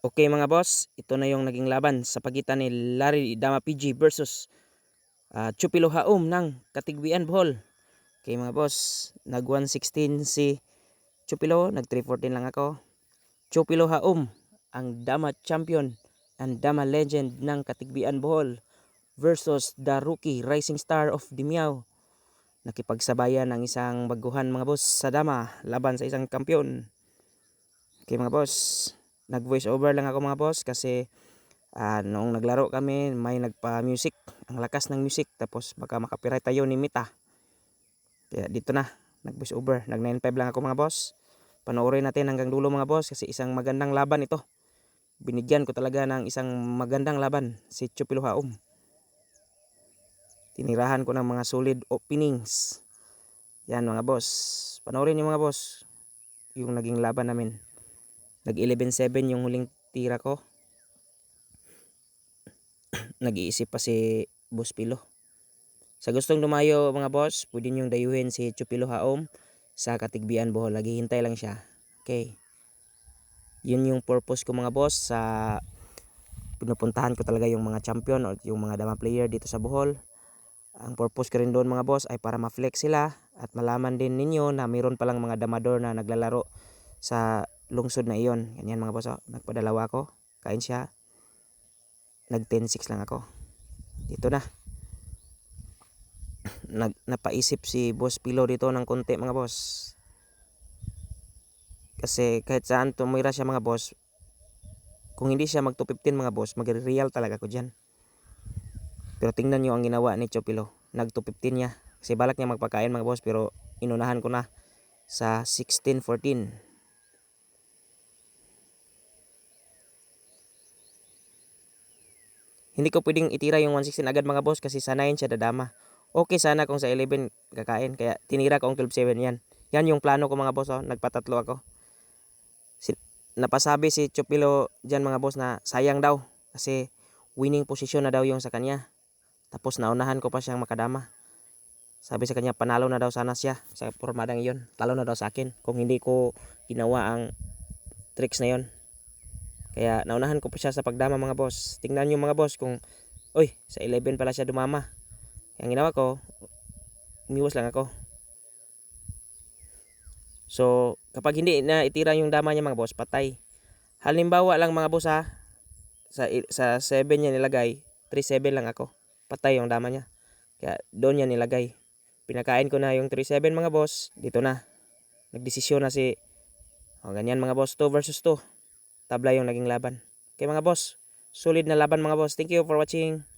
Okay mga boss, ito na yung naging laban sa pagitan ni Larry Dama PG versus Chupilo Haum ng Katigbian Bohol. Okay mga boss, nag 116 si Chupilo, nag 314 lang ako. Chupilo Haum, ang Dama champion and Dama legend ng Katigbian Bohol versus the rookie rising star of Dimiao. Nakipagsabayan ng isang baguhan mga boss sa Dama laban sa isang kampiyon. Okay mga boss, nag voice over lang ako mga boss kasi noong naglaro kami may nagpa-music, ang lakas ng music, tapos baka makapiright tayo ni Mita. Kaya dito na, nag voice over, nag 9.5 lang ako mga boss. Panoorin natin hanggang dulo mga boss kasi isang magandang laban ito. Binigyan ko talaga ng isang magandang laban si Chupilo Haum. Tinirahan ko ng mga solid openings. Yan mga boss, panoorin niyo mga boss yung naging laban namin. Nag 11-7 yung huling tira ko. Nag-iisip pa si Boss Pilo. Sa gustong dumayo mga boss, pwede nyong dayuhin si Chupilo Haum sa Katigbian Bohol. Naghihintay lang siya. Okay. Yun yung purpose ko mga boss, sa pinupuntahan ko talaga yung mga champion o yung mga dama player dito sa Bohol. Ang purpose ko rin doon mga boss ay para ma-flex sila at malaman din ninyo na mayroon palang mga damador na naglalaro sa lungsod na iyon. Ganyan mga boss. Oh. Nagpadalawa ako. Kain siya. Nag 10-6 lang ako. Dito na. Napaisip si Boss Pilo dito ng konti mga boss. Kasi kahit saan tumira siya mga boss, kung hindi siya mag 215 mga boss, mag-real talaga ko dyan. Pero tingnan nyo ang ginawa ni Chupilo. Nag 215 niya. Kasi balak niya magpakain mga boss, pero inunahan ko na sa 16-14. Hindi ko pwedeng itira yung 116 agad mga boss kasi sa 9 siya dadama. Okay sana kung sa 11 kakain. Kaya tinira ko ang 12-7 yan. Yan yung plano ko mga boss. Oh. Nagpatatlo ako. Napasabi si Chupilo dyan mga boss na sayang daw. Kasi winning position na daw yung sa kanya. Tapos naunahan ko pa siyang makadama. Sabi sa kanya panalo na daw sana siya sa formadang iyon. Talo na daw sa akin kung hindi ko ginawa ang tricks na yon. Kaya naunahan ko pa siya sa pagdama mga boss. Tingnan nyo mga boss kung sa 11 pala siya dumama. Ang ginawa ko, umiwas lang ako. So, kapag hindi na itira yung dama niya mga boss, patay. Halimbawa lang mga boss ha, sa 7 niya nilagay, 3-7 lang ako. Patay yung dama niya. Kaya doon niya nilagay. Pinakain ko na yung 3-7 mga boss. Dito na. Nagdesisyon na si ganyan mga boss, 2 versus 2. Tabla yung naging laban. Okay mga boss, solid na laban mga boss. Thank you for watching.